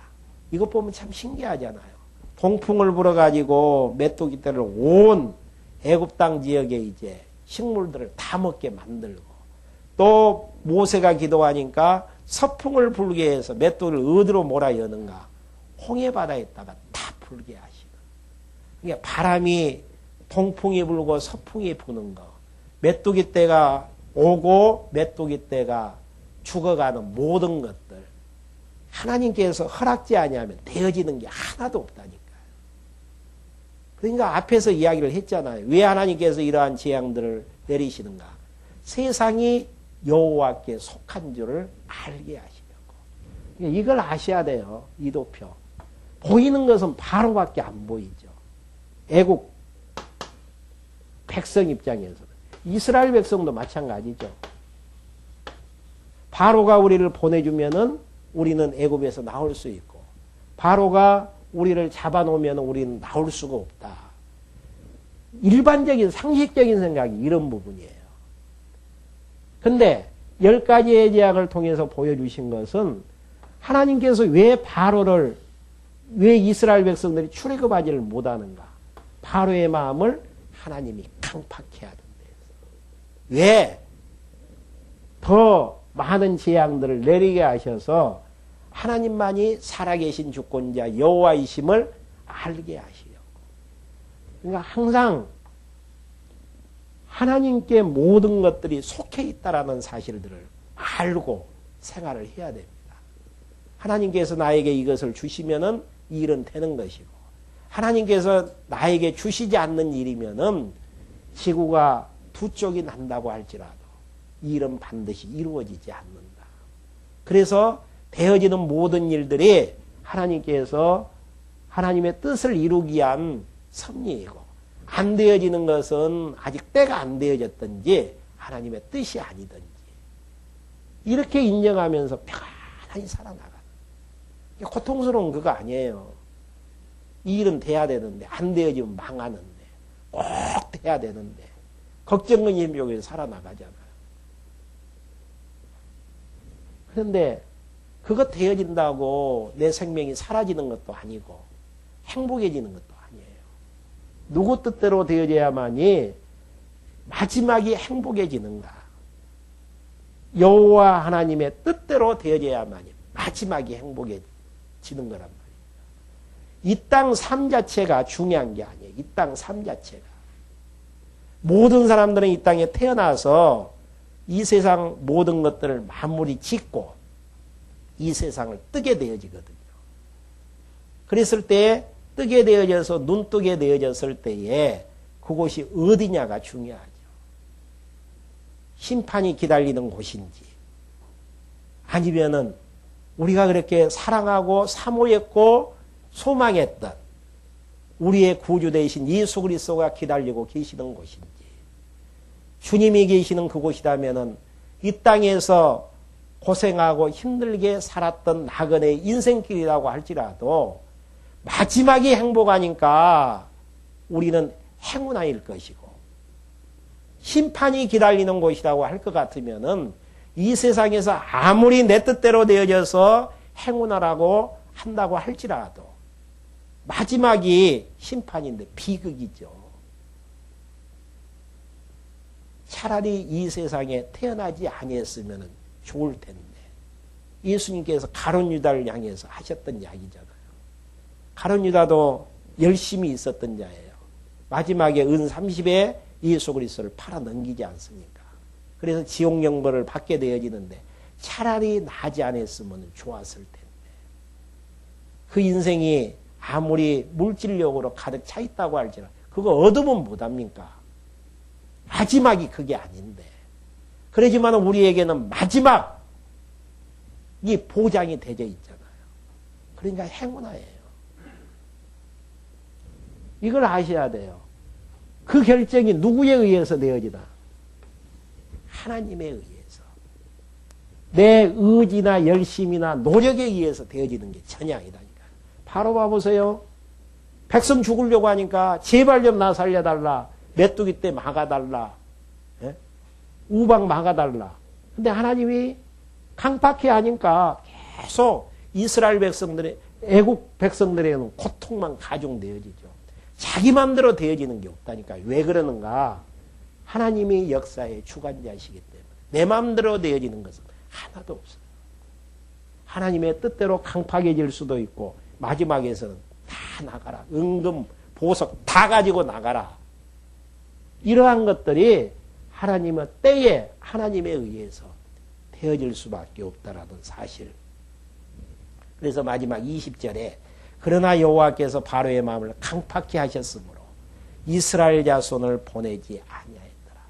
이것 보면 참 신기하잖아요. 동풍을 불어가지고 메뚜기 떼를 온 애굽 땅 지역에 이제 식물들을 다 먹게 만들고 또 모세가 기도하니까 서풍을 불게 해서 메뚜기를 어디로 몰아 여는가? 홍해 바다에다가 다 불게 하시는. 그러니까 바람이 동풍이 불고 서풍이 부는 거. 메뚜기 떼가 오고 메뚜기 떼가 죽어가는 모든 것들. 하나님께서 허락지 아니하면 되어지는 게 하나도 없다니까요. 그러니까 앞에서 이야기를 했잖아요. 왜 하나님께서 이러한 재앙들을 내리시는가? 세상이 여호와께 속한 줄을 알게 하시려고. 그러니까 이걸 아셔야 돼요. 이도표. 보이는 것은 바로밖에 안 보이죠. 애국 백성 입장에서는. 이스라엘 백성도 마찬가지죠. 바로가 우리를 보내주면은 우리는 애굽에서 나올 수 있고, 바로가 우리를 잡아놓으면 우리는 나올 수가 없다. 일반적인 상식적인 생각이 이런 부분이에요. 근데 10가지의 재앙을 통해서 보여주신 것은 하나님께서 왜 이스라엘 백성들이 출애굽하지를 못하는가? 바로의 마음을 하나님이 강팍해 하던 데에서. 왜? 더 많은 재앙들을 내리게 하셔서 하나님만이 살아계신 주권자 여호와이심을 알게 하시려고. 그러니까 항상 하나님께 모든 것들이 속해 있다라는 사실들을 알고 생활을 해야 됩니다. 하나님께서 나에게 이것을 주시면은 이 일은 되는 것이고, 하나님께서 나에게 주시지 않는 일이면은 지구가 두 쪽이 난다고 할지라도 이 일은 반드시 이루어지지 않는다. 그래서 되어지는 모든 일들이 하나님께서 하나님의 뜻을 이루기 위한 섭리이고, 안 되어지는 것은 아직 때가 안 되어졌든지 하나님의 뜻이 아니든지, 이렇게 인정하면서 편안히 살아나가는, 고통스러운 그거 아니에요. 이 일은 돼야 되는데 안 되어지면 망하는데, 꼭 돼야 되는데 걱정근심 속에서 살아나가잖아요. 그런데 그거 되어진다고 내 생명이 사라지는 것도 아니고 행복해지는 것도 아니에요. 누구 뜻대로 되어져야만이 마지막이 행복해지는가? 여호와 하나님의 뜻대로 되어져야만이 마지막이 행복해지는 거란 말이에요. 이 땅 삶 자체가 중요한 게 아니에요. 이 땅 삶 자체가. 모든 사람들은 이 땅에 태어나서 이 세상 모든 것들을 마무리 짓고 이 세상을 뜨게 되어지거든요. 그랬을 때 뜨게 되어져서 눈뜨게 되어졌을 때에 그곳이 어디냐가 중요하죠. 심판이 기다리는 곳인지, 아니면은 우리가 그렇게 사랑하고 사모했고 소망했던 우리의 구주 되신 예수 그리스도가 기다리고 계시는 곳인지, 주님이 계시는 그곳이라면은 이 땅에서 고생하고 힘들게 살았던 나그네의 인생길이라고 할지라도 마지막이 행복하니까 우리는 행운아일 것이고, 심판이 기다리는 곳이라고 할 것 같으면은 이 세상에서 아무리 내 뜻대로 되어져서 행운하라고 한다고 할지라도 마지막이 심판인데 비극이죠. 차라리 이 세상에 태어나지 아니했으면 좋을 텐데, 예수님께서 가룟 유다를 향해서 하셨던 이야기잖아요. 가룟 유다도 열심히 있었던 자예요. 마지막에 은 30에 예수 그리스도를 팔아 넘기지 않습니까? 그래서 지옥 영벌을 받게 되어지는데 차라리 나지 않았으면 좋았을 텐데, 그 인생이 아무리 물질력으로 가득 차 있다고 할지라도 그거 얻으면 못합니까? 마지막이 그게 아닌데. 그러지만 우리에게는 마지막이 보장이 되어 있잖아요. 그러니까 행운아예요. 이걸 아셔야 돼요. 그 결정이 누구에 의해서 되어지나? 하나님에 의해서. 내 의지나 열심이나 노력에 의해서 되어지는 게 전혀 아니다니까. 바로 봐보세요. 백성 죽으려고 하니까 제발 좀 나 살려달라. 메뚜기 때 막아달라. 예? 우박 막아달라. 근데 하나님이 강팍해 하니까 계속 이스라엘 백성들의, 애국 백성들에게는 고통만 가중되어지죠. 자기 맘대로 되어지는 게 없다니까. 왜 그러는가? 하나님이 역사의 주관자이시기 때문에. 내 맘대로 되어지는 것은 하나도 없어요. 하나님의 뜻대로 강팍해질 수도 있고, 마지막에서는 다 나가라. 은금, 보석 다 가지고 나가라. 이러한 것들이 하나님의 때에 하나님에 의해서 되어질 수밖에 없다라는 사실. 그래서 마지막 20절에 그러나 여호와께서 바로의 마음을 강팍히 하셨으므로 이스라엘 자손을 보내지 아니하였더라.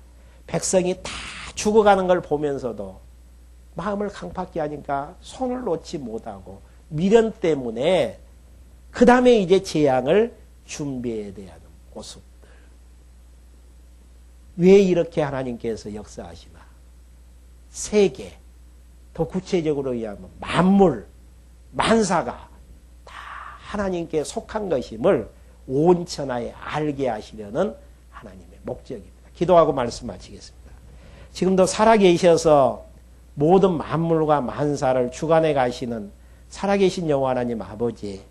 백성이 다 죽어가는 걸 보면서도 마음을 강팍히 하니까 손을 놓지 못하고 미련 때문에 그 다음에 이제 재앙을 준비해야 되는 모습들. 왜 이렇게 하나님께서 역사하시나? 세계, 더 구체적으로 얘기하면 만물, 만사가 다 하나님께 속한 것임을 온 천하에 알게 하시려는 하나님의 목적입니다. 기도하고 말씀 마치겠습니다. 지금도 살아계셔서 모든 만물과 만사를 주관해 가시는 살아계신 여호와 하나님 아버지,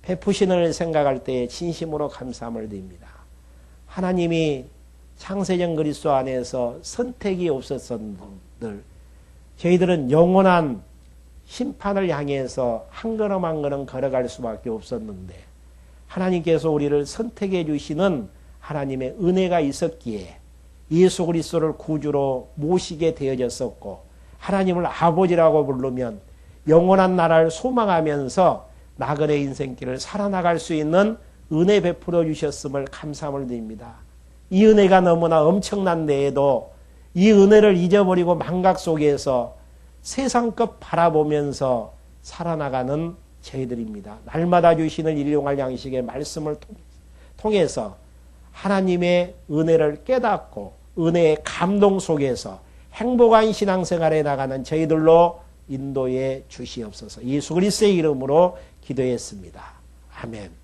베푸신을 생각할 때에 진심으로 감사함을 드립니다. 하나님이 창세전 그리스도 안에서 선택이 없었던 분들, 저희들은 영원한 심판을 향해서 한 걸음 한 걸음 걸어갈 수밖에 없었는데, 하나님께서 우리를 선택해 주시는 하나님의 은혜가 있었기에 예수 그리스도를 구주로 모시게 되어졌었고, 하나님을 아버지라고 부르면 영원한 나라를 소망하면서 나그네 인생길을 살아나갈 수 있는 은혜 베풀어 주셨음을 감사함을 드립니다. 이 은혜가 너무나 엄청난 데에도 이 은혜를 잊어버리고 망각 속에서 세상 것 바라보면서 살아나가는 저희들입니다. 날마다 주시는 일용할 양식의 말씀을 통해서 하나님의 은혜를 깨닫고 은혜의 감동 속에서 행복한 신앙생활에 나가는 저희들로 인도해 주시옵소서. 예수 그리스도의 이름으로 기도했습니다. 아멘.